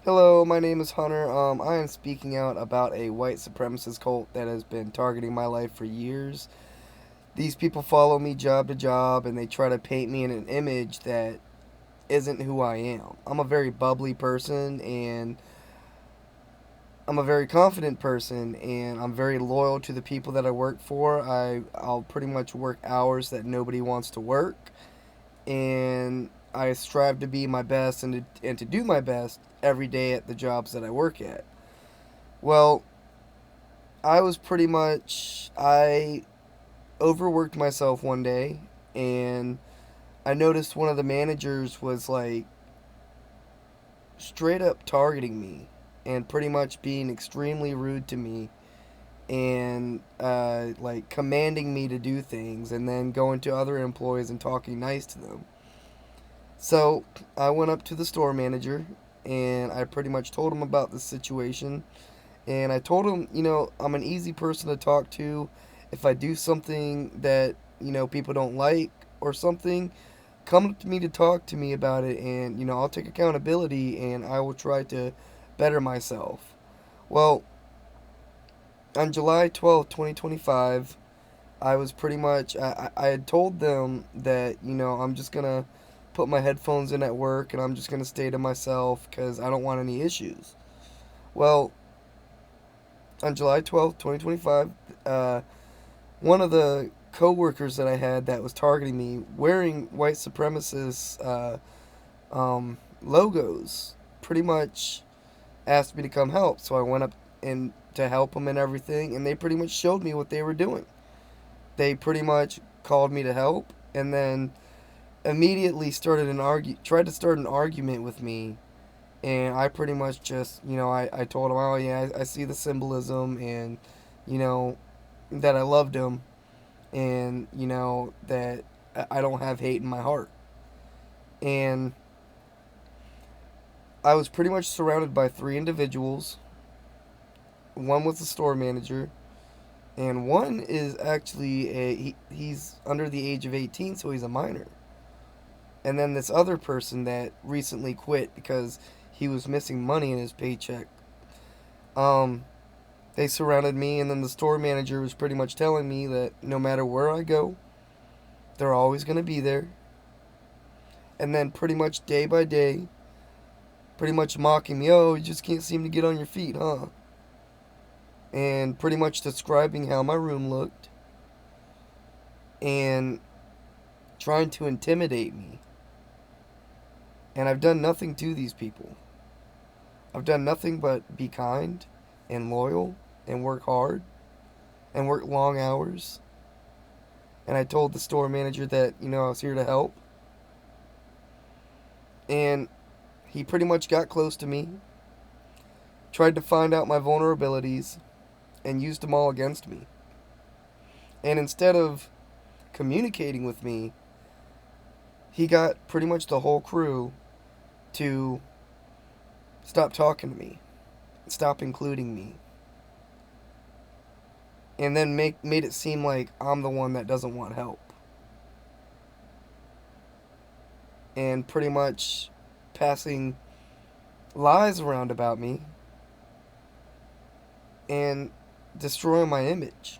Hello, my name is Hunter. I am speaking out about a white supremacist cult that has been targeting my life for years. These people follow me job to job and they try to paint me in an image that isn't who I am. I'm a very bubbly person and I'm a very confident person and I'm very loyal to the people that I work for. I'll pretty much work hours that nobody wants to work, and I strive to be my best and to do my best every day at the jobs that I work at. Well, I overworked myself one day, and I noticed one of the managers was like straight up targeting me and pretty much being extremely rude to me and like commanding me to do things and then going to other employees and talking nice to them. So I went up to the store manager and I pretty much told him about the situation. And I told him, I'm an easy person to talk to. If I do something that, people don't like or something, come up to me to talk to me about it. And, I'll take accountability and I will try to better myself. Well, on July 12th, 2025, I was pretty much, I had told them that, I'm just going to put my headphones in at work and I'm just going to stay to myself because I don't want any issues. Well, on July 12th, 2025, uh, one of the coworkers that I had that was targeting me wearing white supremacist logos pretty much asked me to come help. So I went up and to help them and everything, and they pretty much showed me what they were doing. They pretty much called me to help, and then immediately tried to start an argument with me. And I pretty much just, I told him, oh yeah, I see the symbolism, and you know, that I loved him, and that I don't have hate in my heart. And I was pretty much surrounded by three individuals. One was the store manager, and one is actually he's under the age of 18, so he's a minor. And then this other person that recently quit because he was missing money in his paycheck. Um, they surrounded me, and then the store manager was pretty much telling me that no matter where I go, they're always going to be there. And then pretty much day by day, pretty much mocking me, oh, you just can't seem to get on your feet, huh? And pretty much describing how my room looked and trying to intimidate me. And I've done nothing to these people. I've done nothing but be kind and loyal and work hard and work long hours. And I told the store manager that, I was here to help. And he pretty much got close to me, tried to find out my vulnerabilities, and used them all against me. And instead of communicating with me, he got pretty much the whole crew to stop talking to me, stop including me, and then made it seem like I'm the one that doesn't want help. And pretty much passing lies around about me and destroying my image.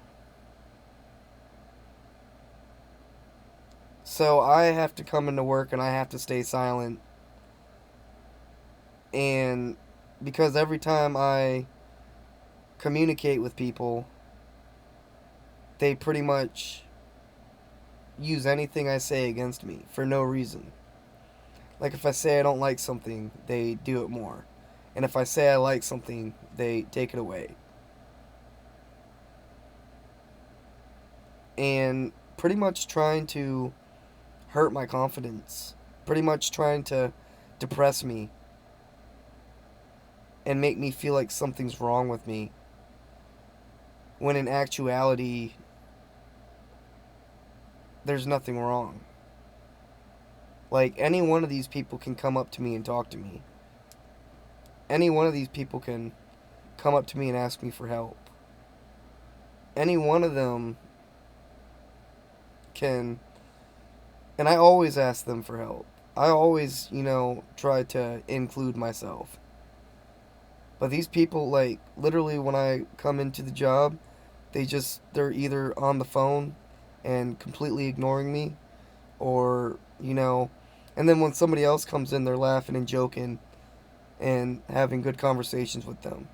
So I have to come into work and I have to stay silent. And because every time I communicate with people, they pretty much use anything I say against me for no reason. Like if I say I don't like something, they do it more. And if I say I like something, they take it away. And pretty much trying to hurt my confidence. Pretty much trying to depress me and make me feel like something's wrong with me. When in actuality, there's nothing wrong. Like, any one of these people can come up to me and talk to me. Any one of these people can come up to me and ask me for help. Any one of them can, and I always ask them for help. I always, try to include myself. But these people, like, literally when I come into the job, they're either on the phone and completely ignoring me, or, and then when somebody else comes in, they're laughing and joking and having good conversations with them.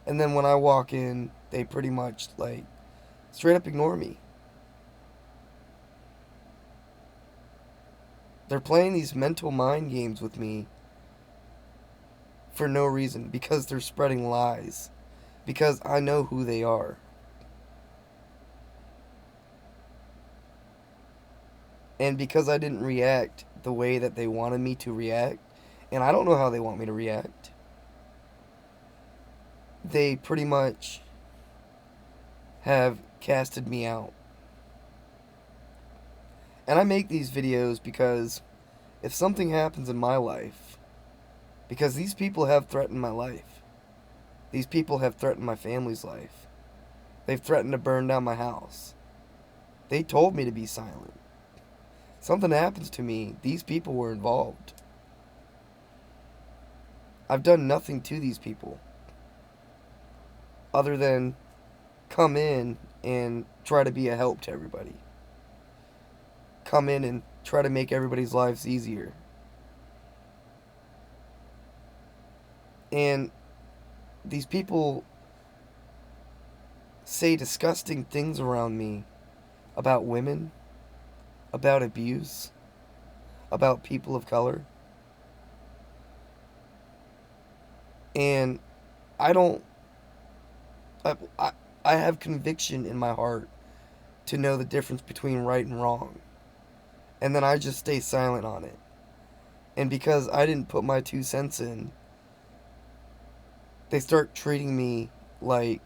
And then when I walk in, they pretty much, like, straight up ignore me. They're playing these mental mind games with me for no reason, because they're spreading lies. Because I know who they are. And because I didn't react the way that they wanted me to react, and I don't know how they want me to react, they pretty much have casted me out. And I make these videos because if something happens in my life, because these people have threatened my life, these people have threatened my family's life, they've threatened to burn down my house, they told me to be silent. Something happens to me, these people were involved. I've done nothing to these people other than come in and try to be a help to everybody. Come in and try to make everybody's lives easier. And these people say disgusting things around me about women, about abuse, about people of color. And I don't I have conviction in my heart to know the difference between right and wrong. And then I just stay silent on it. And because I didn't put my 2 cents in, they start treating me like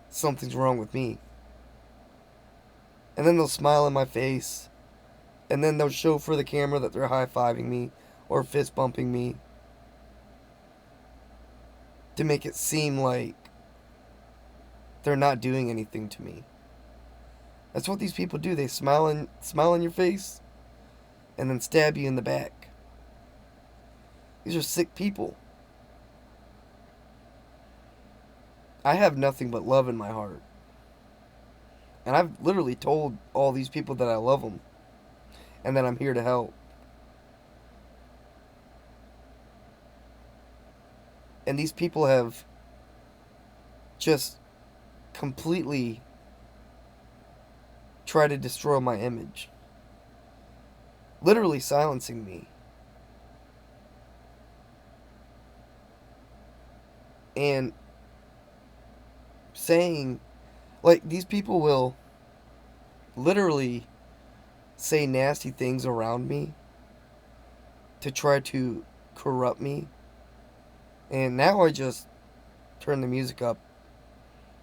something's wrong with me. And then they'll smile in my face. And then they'll show for the camera that they're high-fiving me or fist bumping me to make it seem like they're not doing anything to me. That's what these people do. They smile in your face and then stab you in the back. These are sick people. I have nothing but love in my heart. And I've literally told all these people that I love them and that I'm here to help. And these people have just completely tried to destroy my image. Literally silencing me. And saying, like, these people will literally say nasty things around me to try to corrupt me. And now I just turn the music up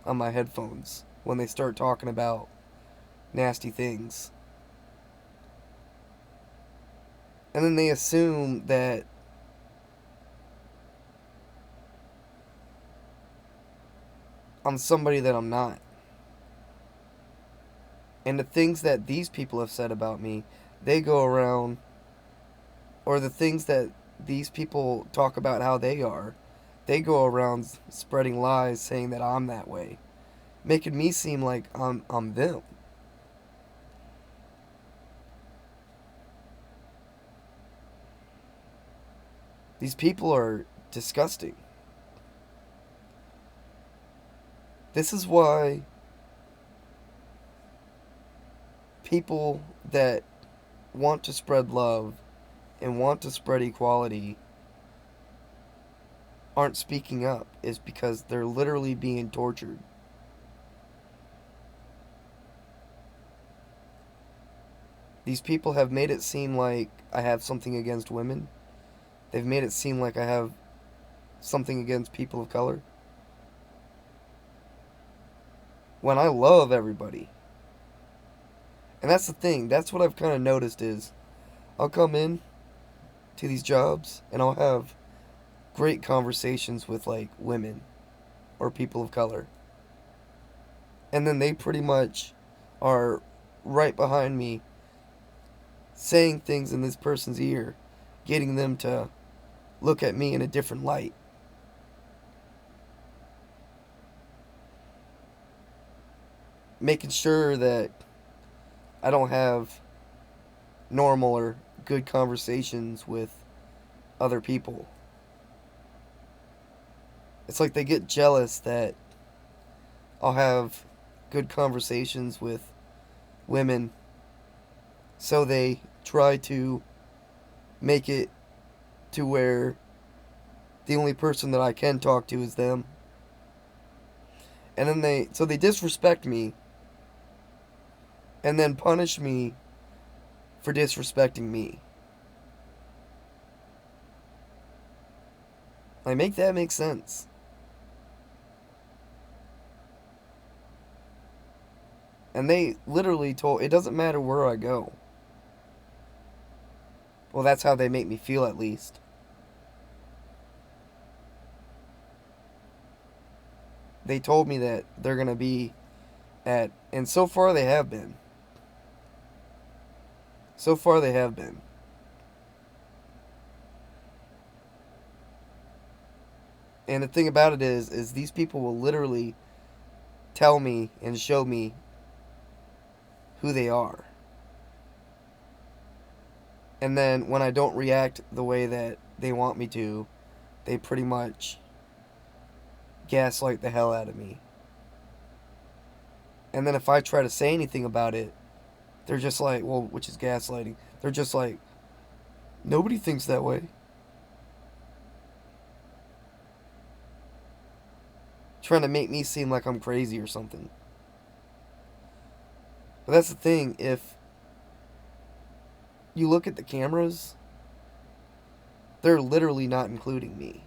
on my headphones when they start talking about nasty things. And then they assume that I'm somebody that I'm not. And the things that these people have said about me, they go around, or the things that these people talk about how they are, they go around spreading lies saying that I'm that way, making me seem like I'm them. These people are disgusting. This is why people that want to spread love and want to spread equality aren't speaking up, is because they're literally being tortured. These people have made it seem like I have something against women. They've made it seem like I have something against people of color, when I love everybody. And that's the thing. That's what I've kind of noticed is I'll come in to these jobs and I'll have great conversations with, like, women or people of color. And then they pretty much are right behind me saying things in this person's ear, getting them to look at me in a different light. making sure that I don't have normal or good conversations with other people. It's like they get jealous that I'll have good conversations with women, so they try to make it to where the only person that I can talk to is them. And then they disrespect me and then punish me for disrespecting me. Like, make that make sense. And they literally told, it doesn't matter where I go. Well, that's how they make me feel, at least. They told me that they're going to be at, and so far they have been. So far they have been. And the thing about it is these people will literally tell me and show me who they are. And then when I don't react the way that they want me to, they pretty much gaslight the hell out of me. And then if I try to say anything about it, they're just like, well, which is gaslighting. They're just like, nobody thinks that way. Trying to make me seem like I'm crazy or something. But that's the thing, if you look at the cameras, they're literally not including me.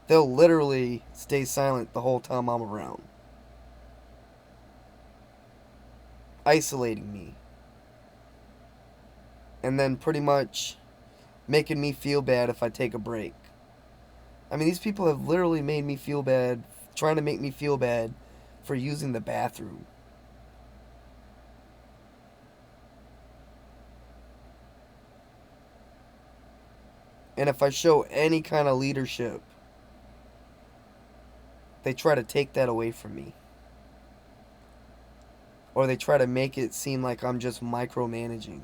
They'll literally stay silent the whole time I'm around, isolating me, and then pretty much making me feel bad if I take a break. I mean, these people have literally made me feel bad, trying to make me feel bad for using the bathroom. And if I show any kind of leadership, they try to take that away from me. Or they try to make it seem like I'm just micromanaging,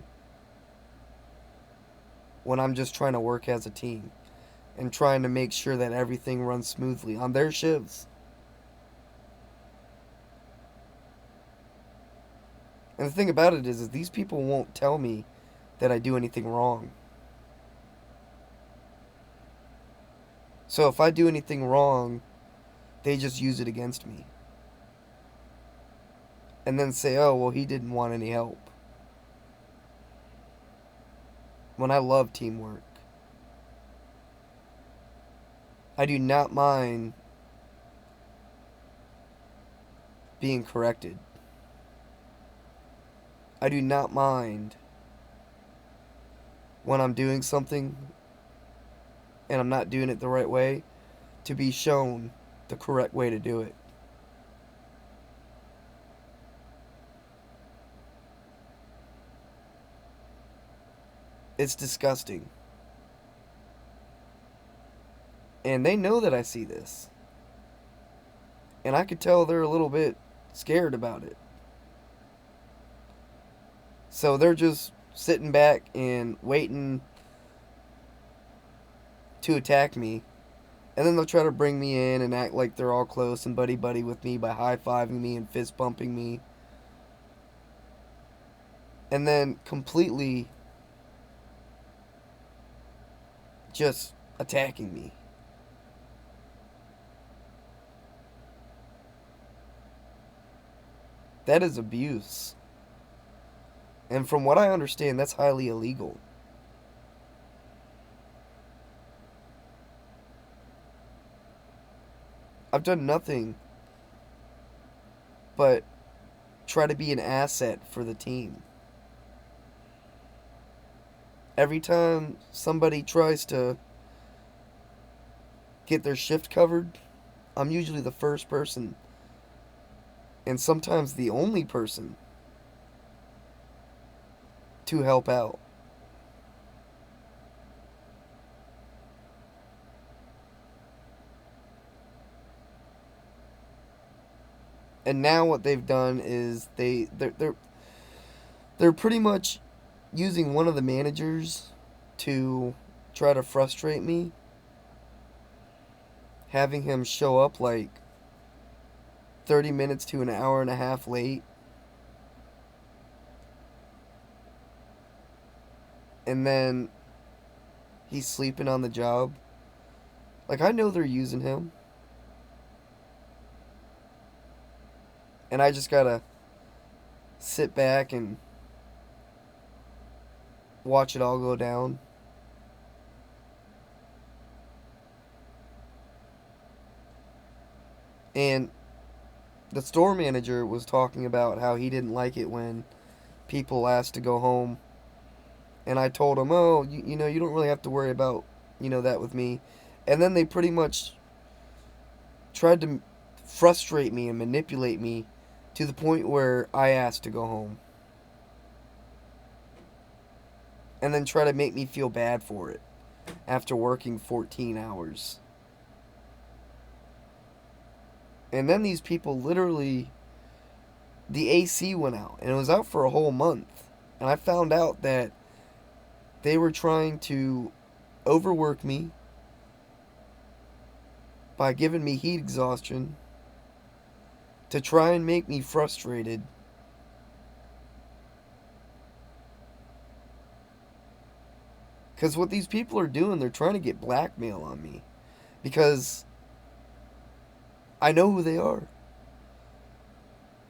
when I'm just trying to work as a team and trying to make sure that everything runs smoothly on their shifts. And the thing about it is these people won't tell me that I do anything wrong. So if I do anything wrong, they just use it against me. And then say, oh, well, he didn't want any help. When I love teamwork. I do not mind being corrected. I do not mind when I'm doing something and I'm not doing it the right way, to be shown the correct way to do it. It's disgusting. And they know that I see this. And I could tell they're a little bit scared about it. So they're just sitting back and waiting to attack me. And then they'll try to bring me in and act like they're all close and buddy-buddy with me by high-fiving me and fist-bumping me. And then completely just attacking me. That is abuse. And from what I understand, that's highly illegal. I've done nothing but try to be an asset for the team. Every time somebody tries to get their shift covered, I'm usually the first person, and sometimes the only person, to help out. And now what they've done is they're pretty much using one of the managers to try to frustrate me, having him show up like 30 minutes to an hour and a half late. And then he's sleeping on the job. Like, I know they're using him. And I just gotta sit back and watch it all go down. And the store manager was talking about how he didn't like it when people asked to go home. And I told him, oh, you know, you don't really have to worry about, that with me. And then they pretty much tried to frustrate me and manipulate me to the point where I asked to go home. And then try to make me feel bad for it after working 14 hours. And then these people literally, the AC went out, and it was out for a whole month. And I found out that they were trying to overwork me by giving me heat exhaustion to try and make me frustrated. Because what these people are doing, they're trying to get blackmail on me. Because I know who they are.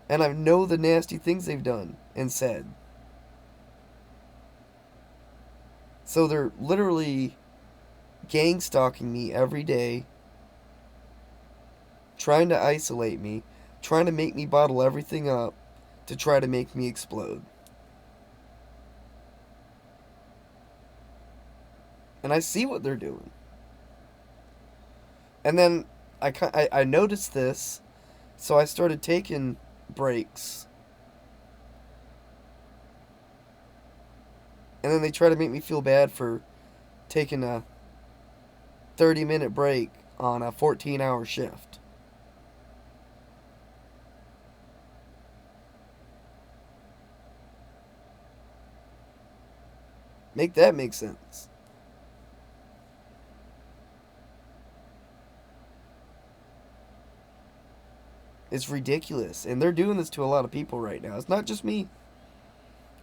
And I know the nasty things they've done and said. So they're literally gang stalking me every day, trying to isolate me, trying to make me bottle everything up to try to make me explode. And I see what they're doing. And then I noticed this, so I started taking breaks. And then they try to make me feel bad for taking a 30-minute break on a 14-hour shift. Make that make sense. It's ridiculous. And they're doing this to a lot of people right now. It's not just me.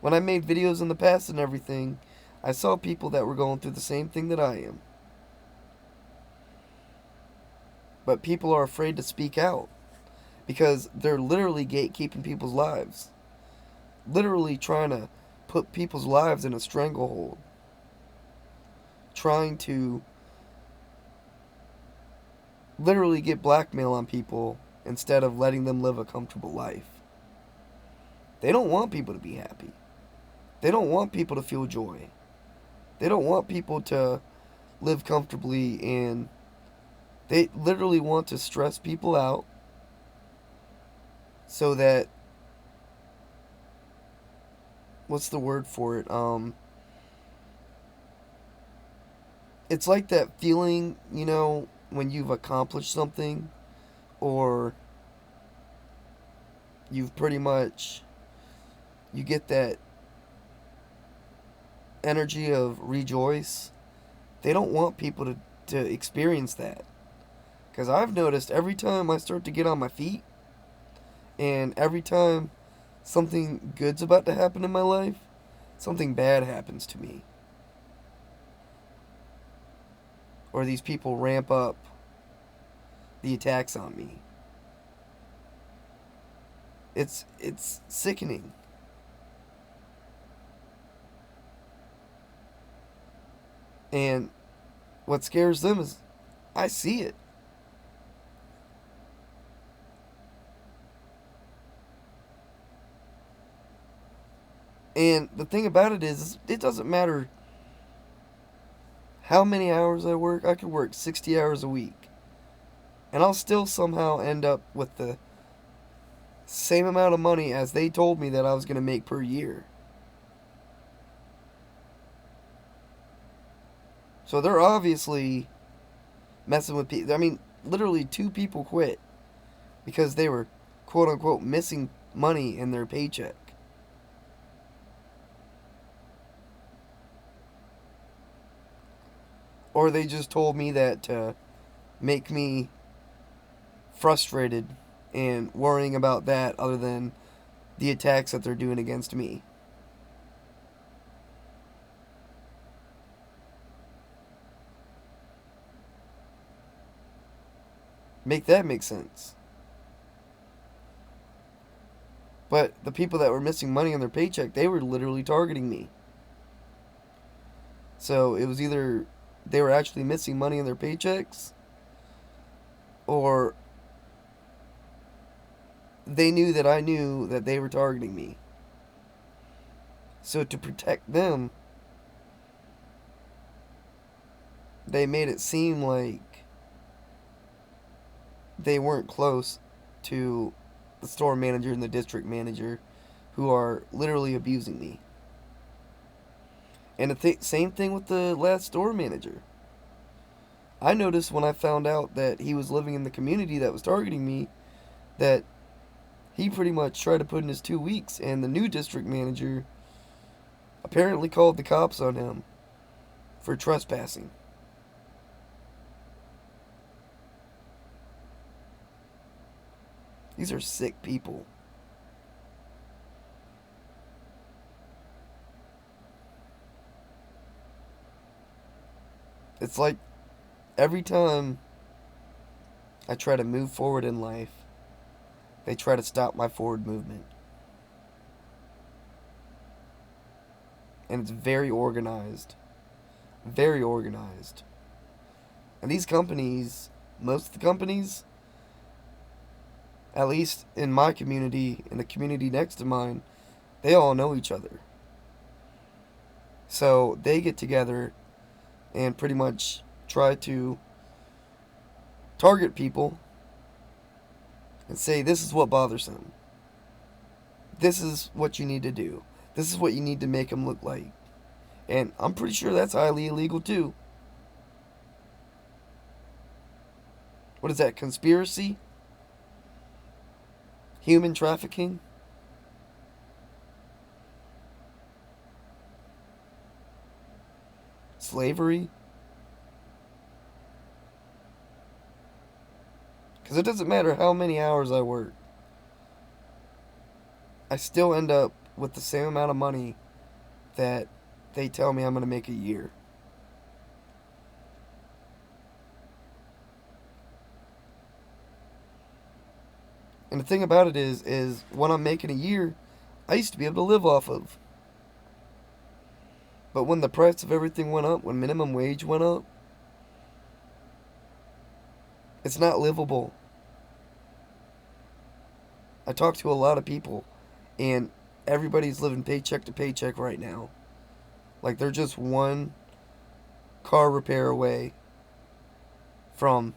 When I made videos in the past and everything, I saw people that were going through the same thing that I am. But people are afraid to speak out because they're literally gatekeeping people's lives. Literally trying to put people's lives in a stranglehold. Trying to literally get blackmail on people instead of letting them live a comfortable life. They don't want people to be happy. They don't want people to feel joy. They don't want people to live comfortably, and they literally want to stress people out so that, what's the word for it? It's like that feeling, when you've accomplished something, or you've pretty much, you get that energy of rejoice. They don't want people to experience that. Because I've noticed every time I start to get on my feet, and every time something good's about to happen in my life, something bad happens to me. Or these people ramp up the attacks on me. It's sickening. And what scares them is I see it. And the thing about it is it doesn't matter how many hours I work. I could work 60 hours a week. And I'll still somehow end up with the same amount of money as they told me that I was going to make per year. So they're obviously messing with people. I mean, literally 2 people quit because they were quote unquote missing money in their paycheck. Or they just told me that to make me frustrated and worrying about that other than the attacks that they're doing against me. Make that make sense. But the people that were missing money on their paycheck, they were literally targeting me. So it was either they were actually missing money in their paychecks, or they knew that I knew that they were targeting me. So to protect them, they made it seem like they weren't close to the store manager and the district manager, who are literally abusing me. And the same thing with the last store manager. I noticed when I found out that he was living in the community that was targeting me, that he pretty much tried to put in his 2 weeks, and the new district manager apparently called the cops on him for trespassing. These are sick people. It's like every time I try to move forward in life, they try to stop my forward movement. And it's very organized. Very organized. And these companies, most of the companies, at least in my community, in the community next to mine, they all know each other. So they get together and pretty much try to target people and say, this is what bothers them. This is what you need to do. This is what you need to make them look like. And I'm pretty sure that's highly illegal too. What is that? Conspiracy? Human trafficking? Slavery? Because it doesn't matter how many hours I work, I still end up with the same amount of money that they tell me I'm going to make a year. And the thing about it is what I'm making a year, I used to be able to live off of. But when the price of everything went up, when minimum wage went up, it's not livable. I talk to a lot of people, and everybody's living paycheck to paycheck right now. Like they're just one car repair away from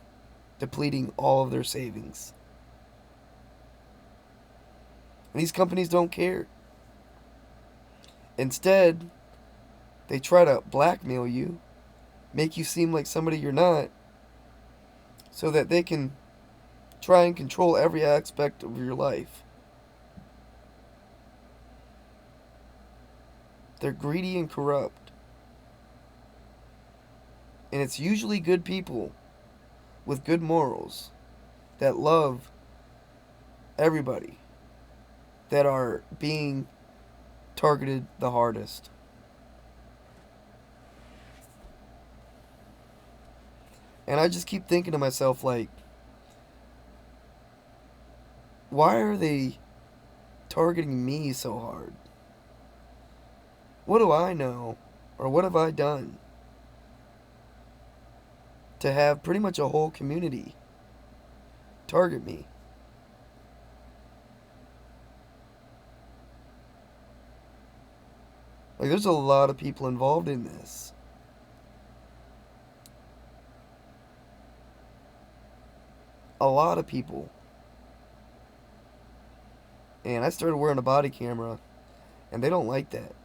depleting all of their savings. And these companies don't care. Instead, they try to blackmail you, make you seem like somebody you're not, so that they can try and control every aspect of your life. They're greedy and corrupt. And it's usually good people with good morals that love everybody that are being targeted the hardest. And I just keep thinking to myself, like, why are they targeting me so hard? What do I know? Or what have I done to have pretty much a whole community target me? Like, there's a lot of people involved in this. A lot of people. And I started wearing a body camera, and they don't like that.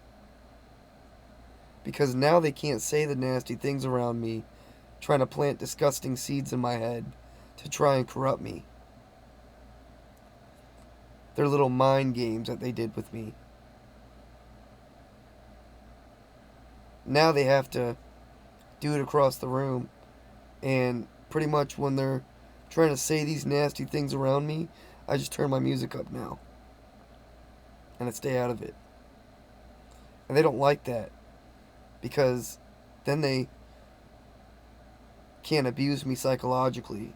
Because now they can't say the nasty things around me, trying to plant disgusting seeds in my head to try and corrupt me. Their little mind games that they did with me. Now they have to do it across the room. And pretty much when they're trying to say these nasty things around me, I just turn my music up now. And I stay out of it. And they don't like that. Because then they can't abuse me psychologically.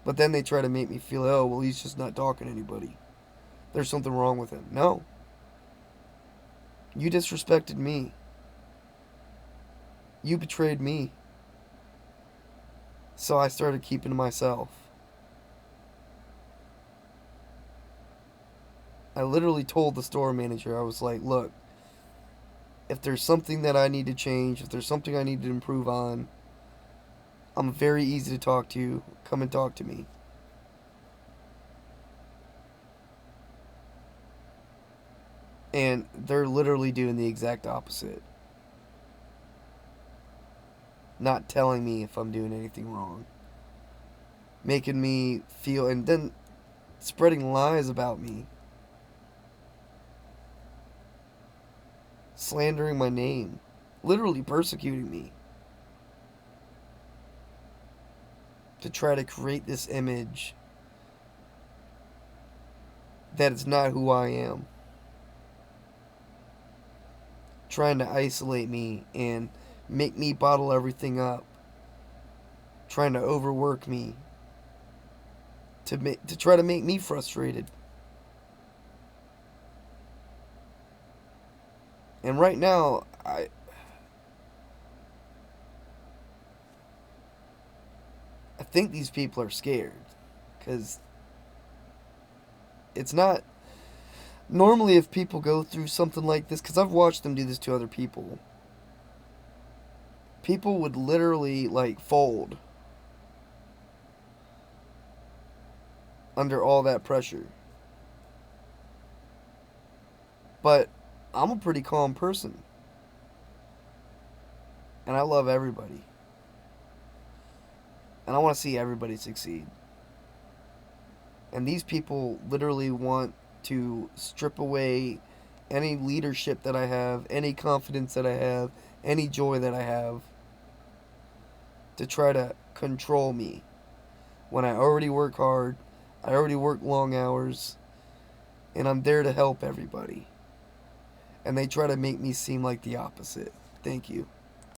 But then they try to make me feel, oh, well, he's just not talking to anybody. There's something wrong with him. No. You disrespected me. You betrayed me. So I started keeping to myself. I literally told the store manager, I was like, look, if there's something that I need to change, if there's something I need to improve on, I'm very easy to talk to. Come and talk to me. And they're literally doing the exact opposite. Not telling me if I'm doing anything wrong. Making me feel, and then spreading lies about me. Slandering my name. Literally persecuting me. To try to create this image that it's not who I am. Trying to isolate me and make me bottle everything up. Trying to overwork me. To try to make me frustrated. And right now, I think these people are scared. Because it's not... Normally if people go through something like this, because I've watched them do this to other people, people would literally, like, fold under all that pressure. But I'm a pretty calm person. And I love everybody. And I want to see everybody succeed. And these people literally want to strip away any leadership that I have, any confidence that I have, any joy that I have, to try to control me. When I already work hard, I already work long hours, and I'm there to help everybody. And they try to make me seem like the opposite. Thank you.